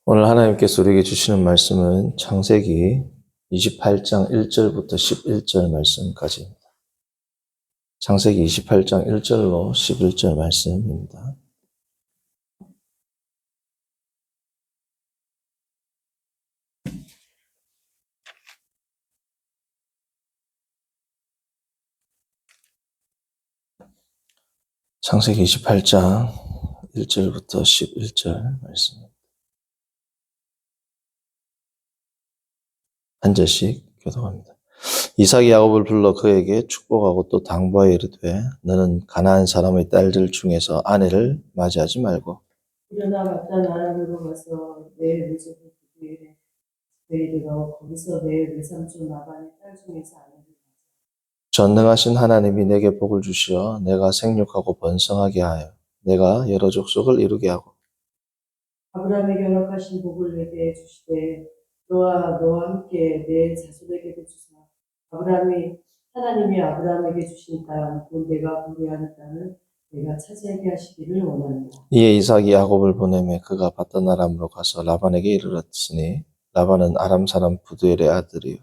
오늘 하나님께서 우리에게 주시는 말씀은 창세기 28장 1절부터 11절 말씀까지입니다. 창세기 28장 1절로 11절 말씀입니다. 창세기 28장 1절부터 11절 말씀입니다. 한 절씩 교독합니다. 이삭이 야곱을 불러 그에게 축복하고 또 당부하여 이르되 너는 가나안 사람의 딸들 중에서 아내를 맞이하지 말고 일어나 마땅 아람으로 가서 내 외조부 부두엘에 이르러 거기서 내 외삼촌 라반의 딸 중에서 아내를 맞아. 전능하신 하나님이 내게 복을 주시어 내가 생육하고 번성하게 하여 내가 여러 족속을 이루게 하고 아브라함에게 허락하신 복을 내게 주시되 너와 함께 내 자손에게도 주사 하나님이 아브라함에게 주신 땅 곧 내가 보게하는 땅을 내가 차지하게 하시기를 원합니다. 이에 이삭이 야곱을 보내매 그가 받던 아람으로 가서 라반에게 이르렀으니 라반은 아람 사람 부두엘의 아들이요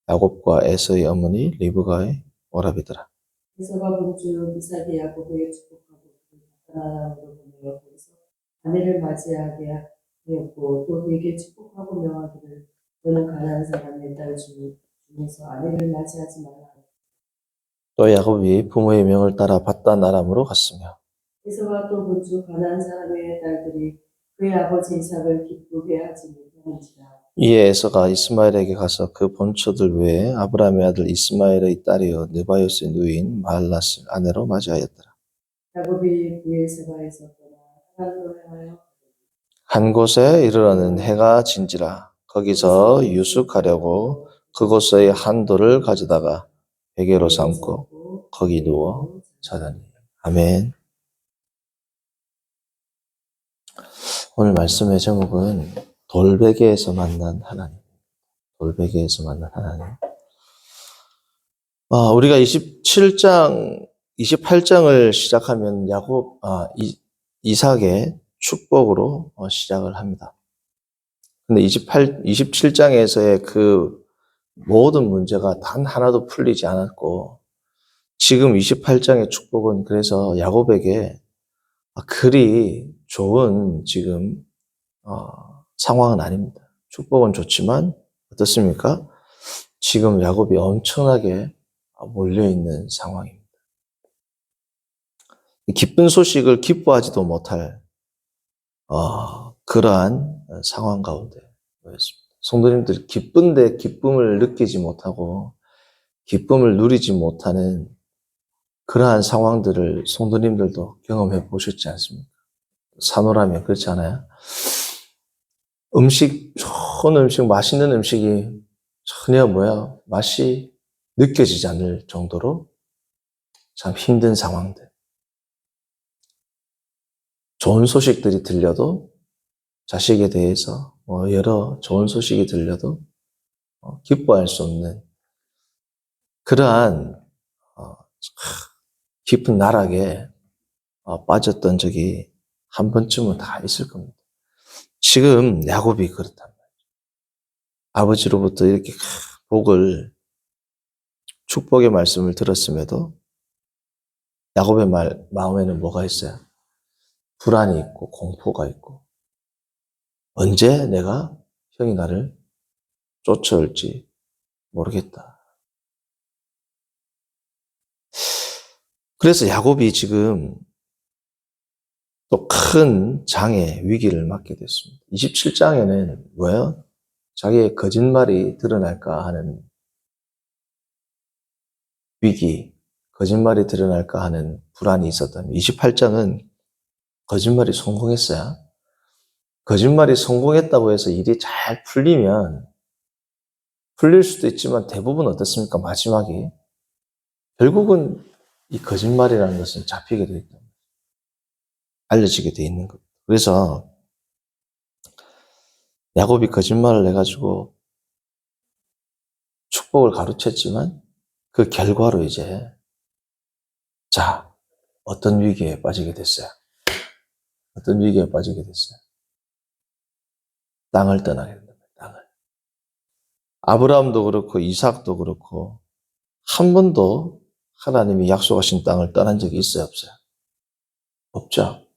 야곱과 에서의 어머니 리브가의 오라비더라. 에서가 본즉 이삭이 야곱에게 축복하고 그를 받던 아람으로 보내어 거기서 아내를 맞이하게 하였고 또 그에게 축복하고 명하기를 너는 가나안 사람의 딸 중에서 아내를 맞이하지 말라. 또 야곱이 부모의 명을 따라 받던 아람으로 갔으며 에서가 또 본즉 가나안 사람의 딸들이 그의 아버지 이삭을 기쁘게 하지 못하는지라. 이에 에서가 이스마엘에게 가서 그 본처들 외에 아브라함의 아들 이스마엘의 딸이요 느바요스의 누이인 마할랏을 아내로 맞이하였더라. 야곱이 브에세바에서 떠나 하란으로 향하여 한 곳에 이르러는 해가 진지라 거기서 유숙하려고 그곳의 한 돌을 가져다가 베개로 삼고 거기 누워 자더니. 아멘. 오늘 말씀의 제목은 돌베개에서 만난 하나님. 돌베개에서 만난 하나님. 우리가 28장을 시작하면 이삭의 축복으로 시작을 합니다. 근데 27장에서의 그 모든 문제가 단 하나도 풀리지 않았고, 지금 28장의 축복은 그래서 야곱에게 그리 좋은 지금, 상황은 아닙니다. 축복은 좋지만, 어떻습니까? 지금 야곱이 엄청나게 몰려있는 상황입니다. 기쁜 소식을 기뻐하지도 못할, 그러한 상황 가운데 놓였습니다. 성도님들, 기쁜데 기쁨을 느끼지 못하고, 기쁨을 누리지 못하는 그러한 상황들을 성도님들도 경험해 보셨지 않습니까? 산호라면 그렇지 않아요? 좋은 음식, 맛있는 음식이 전혀 맛이 느껴지지 않을 정도로 참 힘든 상황들. 좋은 소식들이 들려도 자식에 대해서 여러 좋은 소식이 들려도 기뻐할 수 없는 그러한 깊은 나락에 빠졌던 적이 한 번쯤은 다 있을 겁니다. 지금 야곱이 그렇단 말이에요. 아버지로부터 이렇게 축복의 말씀을 들었음에도 야곱의 마음에는 뭐가 있어요? 불안이 있고 공포가 있고 언제 내가 형이 나를 쫓아올지 모르겠다. 그래서 야곱이 지금 또 큰 장애, 위기를 맞게 됐습니다. 27장에는 뭐예요? 자기의 거짓말이 드러날까 하는 위기, 거짓말이 드러날까 하는 불안이 있었다면 28장은 거짓말이 성공했어요. 거짓말이 성공했다고 해서 일이 잘 풀릴 수도 있지만 대부분 어떻습니까? 마지막이 결국은 이 거짓말이라는 것은 잡히게 돼 있다. 알려지게 돼 있는 겁니다. 그래서 야곱이 거짓말을 해가지고 축복을 가로챘지만 그 결과로 어떤 위기에 빠지게 됐어요? 어떤 위기에 빠지게 됐어요? 땅을 떠나게 된다. 땅을. 아브라함도 그렇고 이삭도 그렇고 한 번도 하나님이 약속하신 땅을 떠난 적이 있어요, 없어요? 없죠.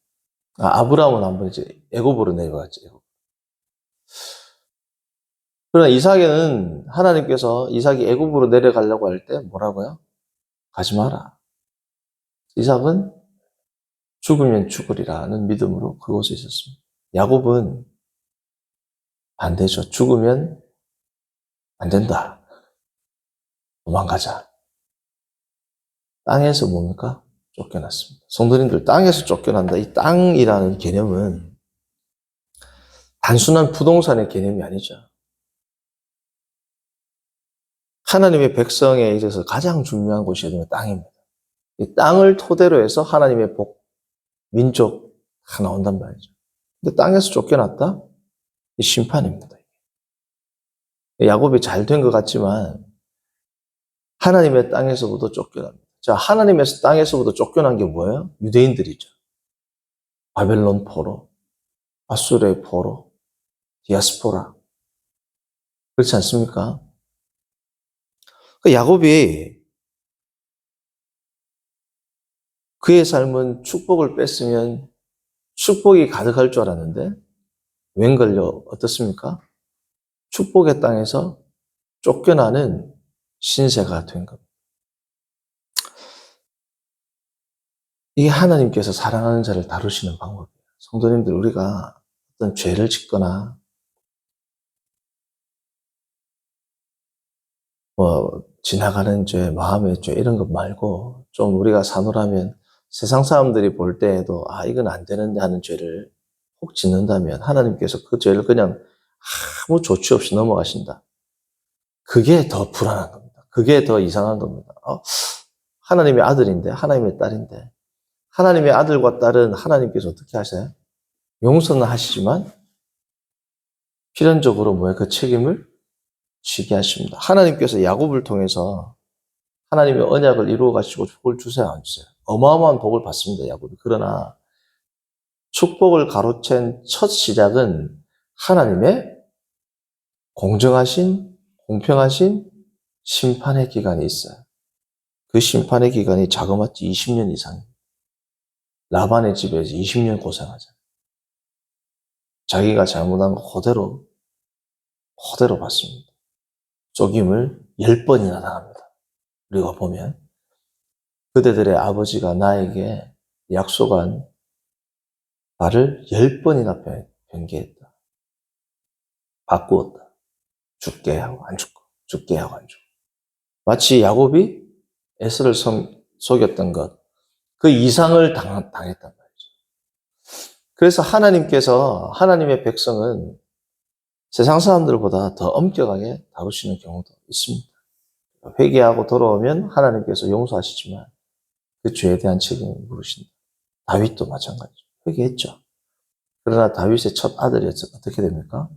아브라함은 한 번 이제 애굽으로 내려갔죠. 애굽. 그러나 이삭에는 하나님께서 이삭이 애굽으로 내려가려고 할 때 뭐라고요? 가지 마라. 이삭은 죽으면 죽으리라는 믿음으로 그곳에 있었습니다. 야곱은 반대죠. 죽으면 안 된다. 도망가자. 땅에서 뭡니까? 쫓겨났습니다. 성도님들, 땅에서 쫓겨난다. 이 땅이라는 개념은 단순한 부동산의 개념이 아니죠. 하나님의 백성에 있어서 가장 중요한 곳이 땅입니다. 이 땅을 토대로 해서 하나님의 민족가 나온단 말이죠. 근데 땅에서 쫓겨났다? 이 심판입니다. 야곱이 잘 된 것 같지만 하나님의 땅에서부터 쫓겨납니다. 자, 하나님의 땅에서부터 쫓겨난 게 뭐예요? 유대인들이죠. 바벨론 포로, 아수르의 포로, 디아스포라. 그렇지 않습니까? 야곱이 그의 삶은 축복을 뺐으면 축복이 가득할 줄 알았는데 웬걸요? 어떻습니까? 축복의 땅에서 쫓겨나는 신세가 된 겁니다. 이게 하나님께서 사랑하는 자를 다루시는 방법이에요. 성도님들, 우리가 어떤 죄를 짓거나 지나가는 죄, 마음의 죄 이런 것 말고 좀 우리가 사노라면 세상 사람들이 볼 때에도 이건 안 되는데 하는 죄를 혹 짓는다면 하나님께서 그 죄를 그냥 아무 조치 없이 넘어가신다. 그게 더 불안한 겁니다. 그게 더 이상한 겁니다. 하나님의 아들인데, 하나님의 딸인데, 하나님의 아들과 딸은 하나님께서 어떻게 하세요? 용서는 하시지만 필연적으로 그 책임을 지게 하십니다. 하나님께서 야곱을 통해서 하나님의 언약을 이루어 가시고 복을 주세요, 안 주세요? 어마어마한 복을 받습니다, 야곱이. 그러나 축복을 가로챈 첫 시작은 하나님의 공정하신, 공평하신 심판의 기간이 있어요. 그 심판의 기간이 자그마치 20년 이상입니다. 라반의 집에서 20년 고생하잖아요. 자기가 잘못한 거 그대로 받습니다. 속임을 10번이나 당합니다. 우리가 보면 그대들의 아버지가 나에게 약속한 말을 10번이나 변개했다. 바꾸었다. 죽게 하고 안 죽고, 죽게 하고 안 죽고. 마치 야곱이 에서를 속였던 것, 그 이상을 당했단 말이죠. 그래서 하나님의 백성은 세상 사람들보다 더 엄격하게 다루시는 경우도 있습니다. 회개하고 돌아오면 하나님께서 용서하시지만 그 죄에 대한 책임을 물으신다. 다윗도 마찬가지죠. 회개했죠. 그러나 다윗의 첫 아들이 어떻게 됩니까?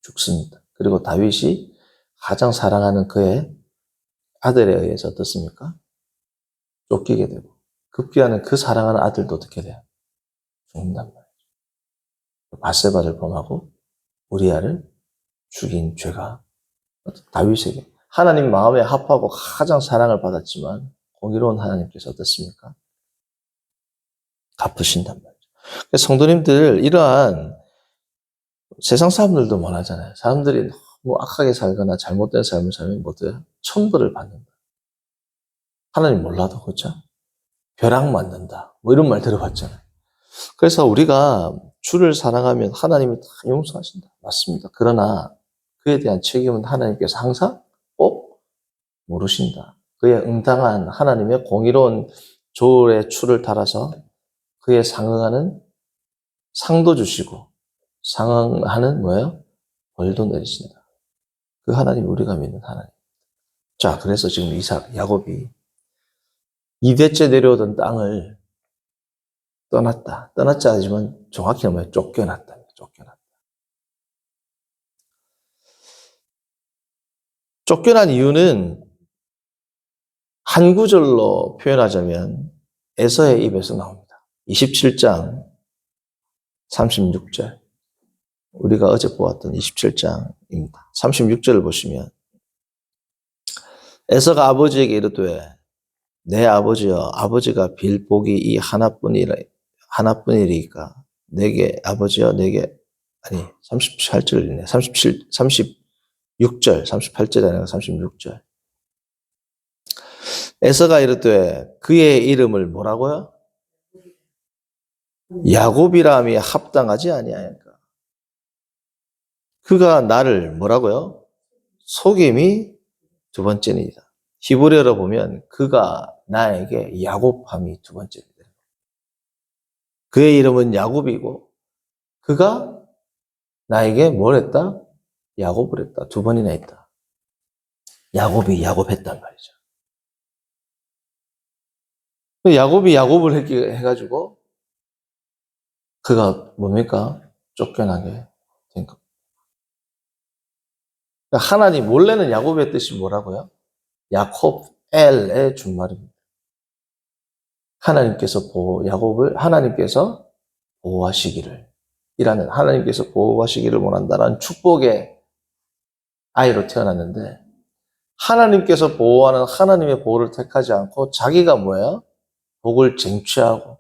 죽습니다. 그리고 다윗이 가장 사랑하는 그의 아들에 의해서 어떻습니까? 쫓기게 되고 급기야는 그 사랑하는 아들도 어떻게 돼요? 죽는단 말이죠. 바세바를 범하고 우리아를 죽인 죄가 다윗에게 하나님 마음에 합하고 가장 사랑을 받았지만 공의로운 하나님께서 어떻습니까? 갚으신단 말이죠. 성도님들, 이러한 세상 사람들도 원하잖아요. 사람들이 너무 악하게 살거나 잘못된 삶을 살면 뭐 돼요? 천벌을 받는다. 하나님 몰라도, 그렇죠? 벼락 맞는다. 뭐 이런 말 들어봤잖아요. 그래서 우리가 주를 사랑하면 하나님이 다 용서하신다. 맞습니다. 그러나 그에 대한 책임은 하나님께서 항상 꼭 모르신다. 그에 응당한 하나님의 공의로운 조의 추를 따라서 그에 상응하는 상도 주시고 상응하는 뭐예요? 벌도 내리신다. 그 하나님 우리가 믿는 하나님. 자, 그래서 지금 야곱이 2대째 내려오던 땅을 떠났다. 떠났지 않지만 정확히는 뭐예요? 쫓겨났다. 쫓겨난 이유는 한 구절로 표현하자면 에서의 입에서 나옵니다. 27장 36절. 우리가 어제 보았던 27장입니다. 36절을 보시면 에서가 아버지에게 이르되 내 아버지여 아버지가 빌 복이 이 하나뿐이리까 내게 아버지여 내게 아니 38절이네. 36절 38절이 아니라 36절. 에서가 이르되 그의 이름을 뭐라고요? 야곱이라함이 합당하지 아니하니까. 그가 나를 뭐라고요? 속임이 두 번째입니다. 히브리어로 보면 그가 나에게 야곱함이 두 번째입니다. 그의 이름은 야곱이고 그가 나에게 뭘 했다? 야곱을 했다. 두 번이나 했다. 야곱이 야곱했단 말이죠. 야곱이 야곱을 해가지고 그가 뭡니까? 쫓겨나게 된 겁니다. 그러니까 하나님 원래는 야곱의 뜻이 뭐라고요? 야콥 엘의 준말입니다. 하나님께서 보호하시기를 이라는 하나님께서 보호하시기를 원한다는 축복의 아이로 태어났는데 하나님께서 보호하는 하나님의 보호를 택하지 않고 자기가 뭐예요? 복을 쟁취하고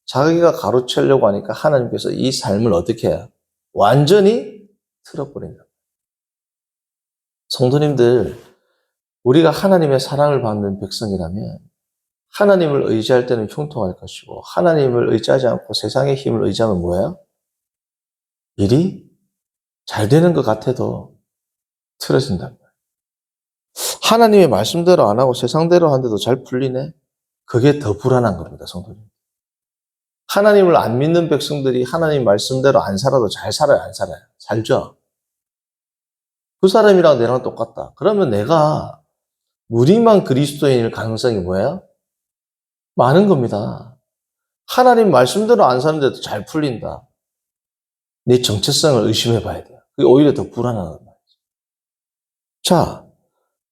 자기가 가로채려고 하니까 하나님께서 이 삶을 어떻게 해요? 완전히 틀어버린다. 성도님들, 우리가 하나님의 사랑을 받는 백성이라면 하나님을 의지할 때는 형통할 것이고 하나님을 의지하지 않고 세상의 힘을 의지하면 뭐예요? 일이 잘 되는 것 같아도 틀어진단 말이에요. 하나님의 말씀대로 안 하고 세상대로 하는데도 잘 풀리네? 그게 더 불안한 겁니다, 성도님. 하나님을 안 믿는 백성들이 하나님 말씀대로 안 살아도 잘 살아요, 안 살아요? 살죠? 그 사람이랑 내랑 똑같다. 그러면 내가 무리만 그리스도인일 가능성이 뭐예요? 많은 겁니다. 하나님 말씀대로 안 사는데도 잘 풀린다. 내 정체성을 의심해 봐야 돼요. 그게 오히려 더 불안하단 말이죠. 자,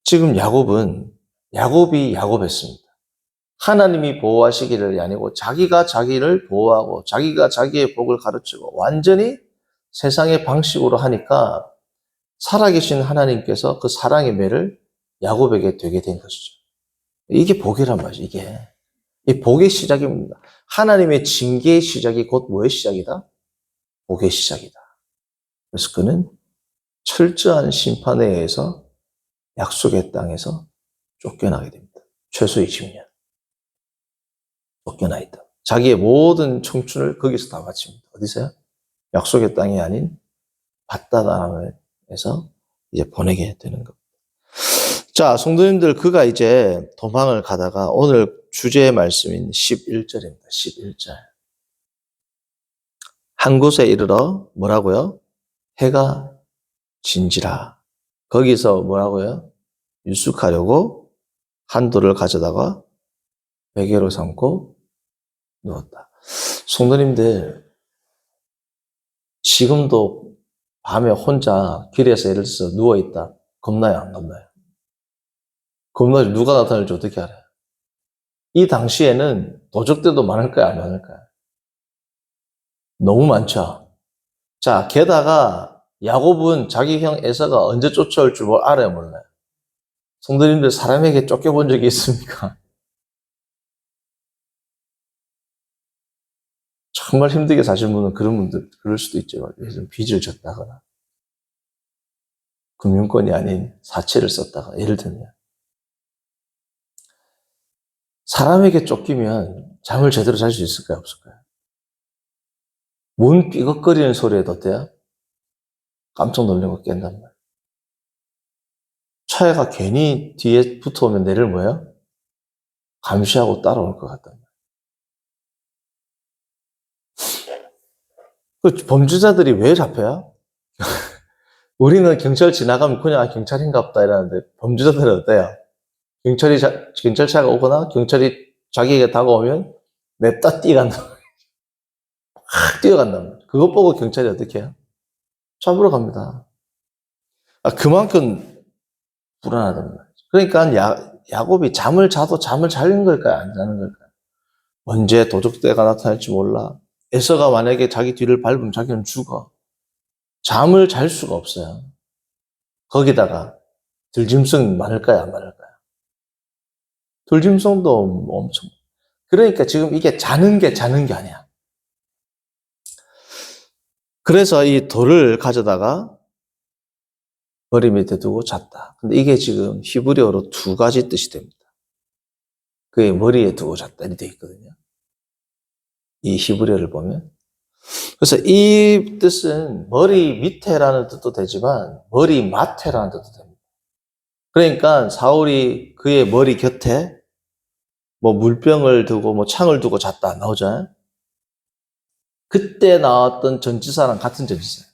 지금 야곱이 야곱했습니다. 하나님이 보호하시기를 아니고 자기가 자기를 보호하고 자기가 자기의 복을 가르치고 완전히 세상의 방식으로 하니까 살아계신 하나님께서 그 사랑의 매를 야곱에게 되게 된 것이죠. 이게 복이란 말이죠. 이 복의 시작입니다. 하나님의 징계의 시작이 곧 뭐의 시작이다? 복의 시작이다. 그래서 그는 철저한 심판에 의해서 약속의 땅에서 쫓겨나게 됩니다. 최소 20년. 쫓겨나 있다. 자기의 모든 청춘을 거기서 다 바칩니다. 어디서요? 약속의 땅이 아닌 밧다람에서 이제 보내게 되는 겁니다. 자, 성도님들, 그가 이제 도망을 가다가 오늘 주제의 말씀인 11절입니다. 11절. 한 곳에 이르러 뭐라고요? 해가 진지라. 거기서 뭐라고요? 유숙하려고 한도를 가져다가 베개로 삼고 누웠다. 성도님들, 지금도 밤에 혼자 길에서 예를 들어서 누워있다. 겁나요? 안 겁나요? 겁나요? 누가 나타날지 어떻게 알아요? 이 당시에는 도적들도 많을까요? 안 많을까요? 너무 많죠? 자, 게다가 야곱은 자기 형 에서가 언제 쫓아올 줄 알아요? 몰라요? 성도님들, 사람에게 쫓겨본 적이 있습니까? 정말 힘들게 사신 분은 그럴 수도 있죠. 예를 빚을 졌다거나, 금융권이 아닌 사채를 썼다가, 예를 들면. 사람에게 쫓기면 잠을 제대로 잘 수 있을까요? 없을까요? 문 삐걱거리는 소리에도 어때요? 깜짝 놀라고 깬단 말이에요. 차가 괜히 뒤에 붙어오면 내를 뭐예요? 감시하고 따라올 것 같단 말이에요. 그 범죄자들이 왜 잡혀요? 우리는 경찰 지나가면 그냥 경찰인가 보다 이러는데 범죄자들은 어때요? 경찰차가 오거나 경찰이 자기에게 다가오면 냅다 뛰어간다. 확 뛰어간단 말이에요. 그것 보고 경찰이 어떻게 해요? 잡으러 갑니다. 그만큼 불안하단 말이죠. 그러니까 야곱이 잠을 자도 잠을 자는 걸까요? 안 자는 걸까요? 언제 도적대가 나타날지 몰라. 에서가 만약에 자기 뒤를 밟으면 자기는 죽어. 잠을 잘 수가 없어요. 거기다가 들짐승 많을까요? 안 많을까요? 들짐승도 엄청. 그러니까 지금 이게 자는 게 아니야. 그래서 이 돌을 가져다가 머리 밑에 두고 잤다. 근데 이게 지금 히브리어로 두 가지 뜻이 됩니다. 그게 머리에 두고 잤다. 이렇게 되어 있거든요. 이 히브리어를 보면. 그래서 이 뜻은 머리 밑에라는 뜻도 되지만 머리 맡에라는 뜻도 됩니다. 그러니까 사울이 그의 머리 곁에 뭐 물병을 두고 뭐 창을 두고 잤다 나오잖아요. 그때 나왔던 전치사랑 같은 전치사예요.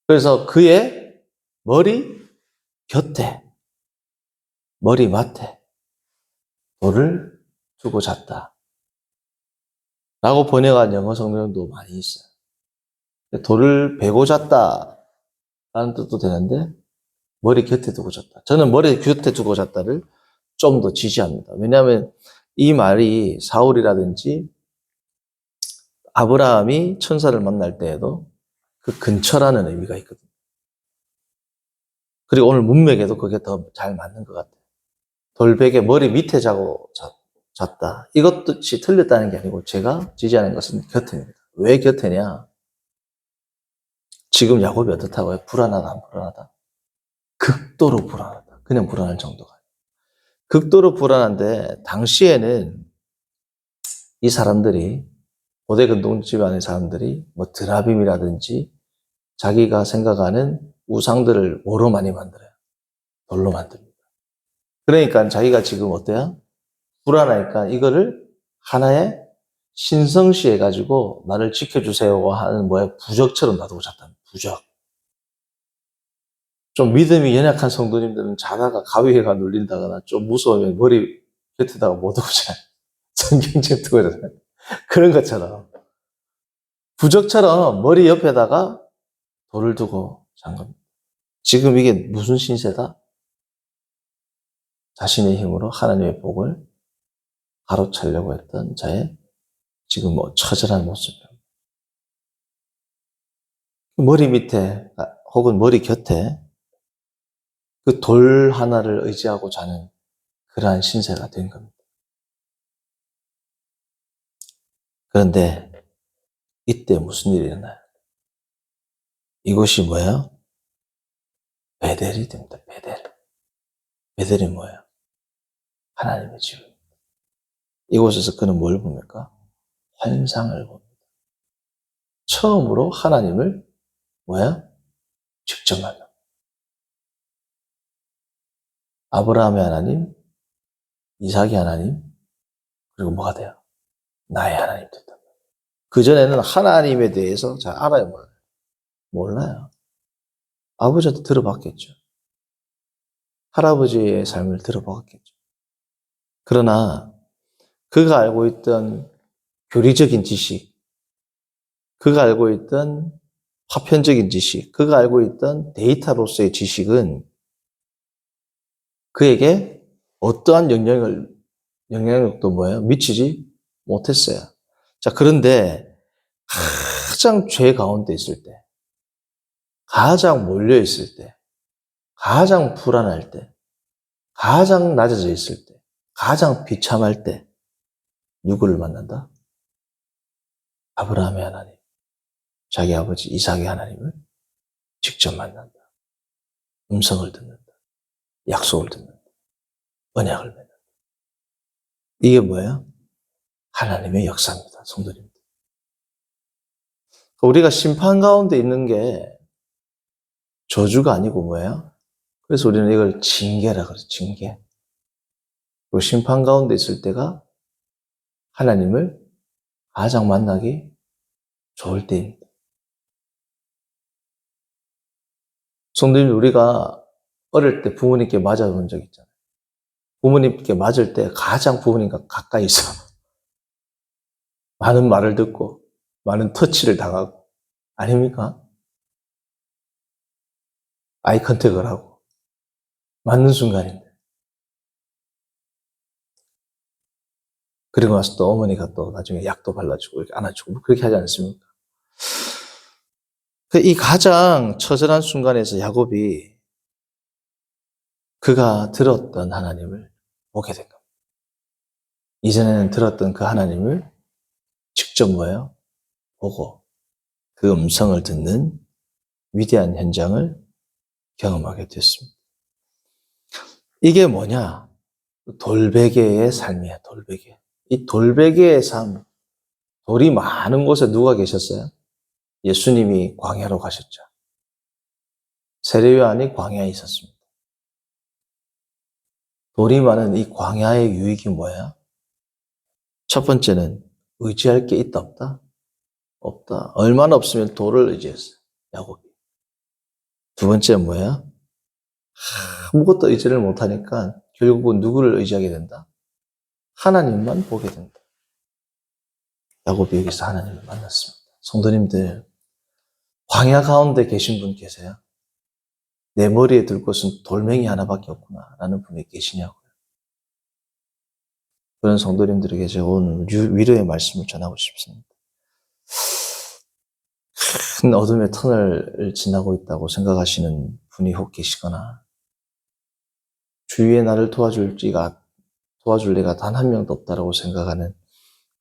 그래서 그의 머리 곁에, 머리 맡에 돌을 두고 잤다. 라고 번역한 영어 성경도 많이 있어요. 돌을 베고 잤다 라는 뜻도 되는데 머리 곁에 두고 잤다. 저는 머리 곁에 두고 잤다를 좀 더 지지합니다. 왜냐하면 이 말이 사울이라든지 아브라함이 천사를 만날 때에도 그 근처라는 의미가 있거든요. 그리고 오늘 문맥에도 그게 더 잘 맞는 것 같아요. 돌베개 머리 밑에 자고 잤다. 이것이 틀렸다는 게 아니고 제가 지지하는 것은 곁에입니다. 왜 곁에냐? 지금 야곱이 어떻다고요? 불안하다, 안 불안하다? 극도로 불안하다. 그냥 불안할 정도가 아니에요. 극도로 불안한데 당시에는 이 사람들이 고대 근동 집안의 사람들이 뭐 드라빔이라든지 자기가 생각하는 우상들을 뭐로 많이 만들어요? 돌로 만듭니다. 그러니까 자기가 지금 어때요? 불안하니까 이거를 하나의 신성시 해가지고 나를 지켜주세요 하는 뭐야 부적처럼 놔두고 잤다는 부적. 좀 믿음이 연약한 성도님들은 자다가 가위가 눌린다거나 좀 무서우면 머리 곁에다가 못 두고 자요. 성경책 두고 자요. 그런 것처럼 부적처럼 머리 옆에다가 돌을 두고 잔 겁니다. 지금 이게 무슨 신세다? 자신의 힘으로 하나님의 복을 가로채려고 했던 자의 지금 뭐 처절한 모습입니다. 머리 밑에 혹은 머리 곁에 그 돌 하나를 의지하고 자는 그러한 신세가 된 겁니다. 그런데 이때 무슨 일이 일어나요? 이것이 뭐예요? 베델이 됩니다. 베델. 베델이 뭐예요? 하나님의 집입니다. 이곳에서 그는 뭘 봅니까? 환상을 봅니다. 처음으로 하나님을 뭐야? 직접 만나. 아브라함의 하나님, 이삭의 하나님, 그리고 뭐가 돼요? 나의 하나님 됐다. 그전에는 하나님에 대해서 잘 알아요, 몰라요? 몰라요. 아버지한테 들어봤겠죠. 할아버지의 삶을 들어봤겠죠. 그러나 그가 알고 있던 교리적인 지식, 그가 알고 있던 파편적인 지식, 그가 알고 있던 데이터로서의 지식은 그에게 어떠한 영향력도 뭐예요? 미치지 못했어요. 자, 그런데 가장 죄 가운데 있을 때, 가장 몰려 있을 때, 가장 불안할 때, 가장 낮아져 있을 때, 가장 비참할 때, 누구를 만난다? 아브라함의 하나님, 자기 아버지 이삭의 하나님을 직접 만난다. 음성을 듣는다. 약속을 듣는다. 언약을 맺는다. 이게 뭐예요? 하나님의 역사입니다. 성도님들. 우리가 심판 가운데 있는 게 저주가 아니고 뭐예요? 그래서 우리는 이걸 징계라 그래요. 징계. 그 심판 가운데 있을 때가 하나님을 가장 만나기 좋을 때입니다. 성도님, 우리가 어릴 때 부모님께 맞아본 적 있잖아요. 부모님께 맞을 때 가장 부모님과 가까이 있어. 많은 말을 듣고, 많은 터치를 당하고, 아닙니까? 아이 컨택을 하고, 맞는 순간인데. 그리고 나서 또 어머니가 또 나중에 약도 발라주고, 이렇게 안아주고, 그렇게 하지 않습니까? 이 가장 처절한 순간에서 야곱이 그가 들었던 하나님을 보게 된 겁니다. 이전에는 들었던 그 하나님을 직접 뭐예요? 보고 그 음성을 듣는 위대한 현장을 경험하게 됐습니다. 이게 뭐냐? 돌베개의 삶이에요, 돌베개. 이 돌베개의 삶, 돌이 많은 곳에 누가 계셨어요? 예수님이 광야로 가셨죠. 세례요한이 광야에 있었습니다. 돌이 많은 이 광야의 유익이 뭐야? 첫 번째는 의지할 게 있다 없다? 없다. 얼마나 없으면 돌을 의지했어요, 야곱이. 두 번째는 뭐야? 아무것도 의지를 못하니까 결국은 누구를 의지하게 된다? 하나님만 보게 된다. 야곱이 여기서 하나님을 만났습니다. 성도님들, 광야 가운데 계신 분 계세요? 내 머리에 들 것은 돌멩이 하나밖에 없구나 라는 분이 계시냐고요. 그런 성도님들에게 제가 오늘 위로의 말씀을 전하고 싶습니다. 큰 어둠의 터널을 지나고 있다고 생각하시는 분이 혹 계시거나 주위에 나를 도와줄 리가 단 한 명도 없다라고 생각하는,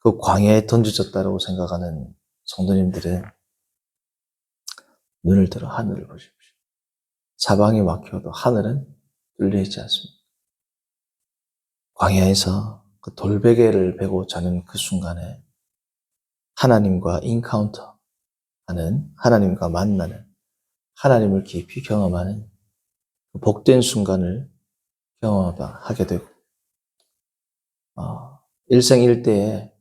그 광야에 던져졌다라고 생각하는 성도님들은 눈을 들어 하늘을 보십시오. 사방이 막혀도 하늘은 뚫려 있지 않습니다. 광야에서 그 돌베개를 베고 자는 그 순간에 하나님과 인카운터 하는, 하나님과 만나는, 하나님을 깊이 경험하는 그 복된 순간을 경험하게 되고, 일생일대에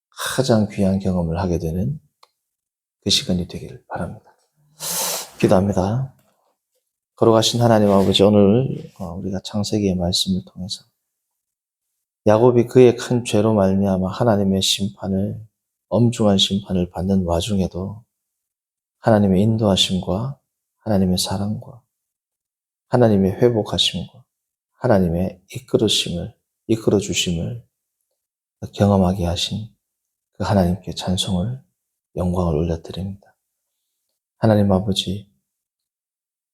가장 귀한 경험을 하게 되는 그 시간이 되기를 바랍니다. 기도합니다. 걸어가신 하나님 아버지, 오늘 우리가 창세기의 말씀을 통해서 야곱이 그의 큰 죄로 말미암아 하나님의 심판을, 엄중한 심판을 받는 와중에도 하나님의 인도하심과 하나님의 사랑과 하나님의 회복하심과 하나님의 이끌어 주심을 경험하게 하신 그 하나님께 찬송을, 영광을 올려드립니다. 하나님 아버지,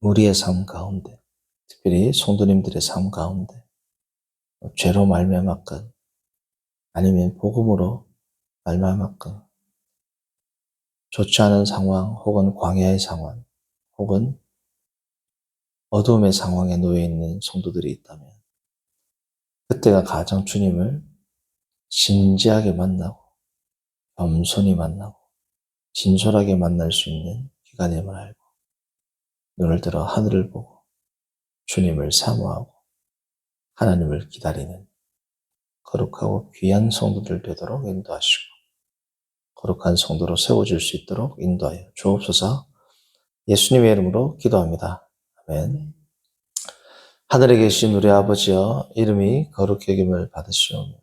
우리의 삶 가운데, 특별히 성도님들의 삶 가운데 죄로 말미암았건 아니면 복음으로 말미암았건 좋지 않은 상황 혹은 광야의 상황 혹은 어둠의 상황에 놓여 있는 성도들이 있다면 그때가 가장 주님을 진지하게 만나고 겸손히 만나고 진솔하게 만날 수 있는 기간임을 알고 눈을 들어 하늘을 보고 주님을 사모하고 하나님을 기다리는 거룩하고 귀한 성도들 되도록 인도하시고 거룩한 성도로 세워질 수 있도록 인도하여 주옵소서. 예수님의 이름으로 기도합니다. 아멘. 하늘에 계신 우리 아버지여, 이름이 거룩히 여김을 받으시오며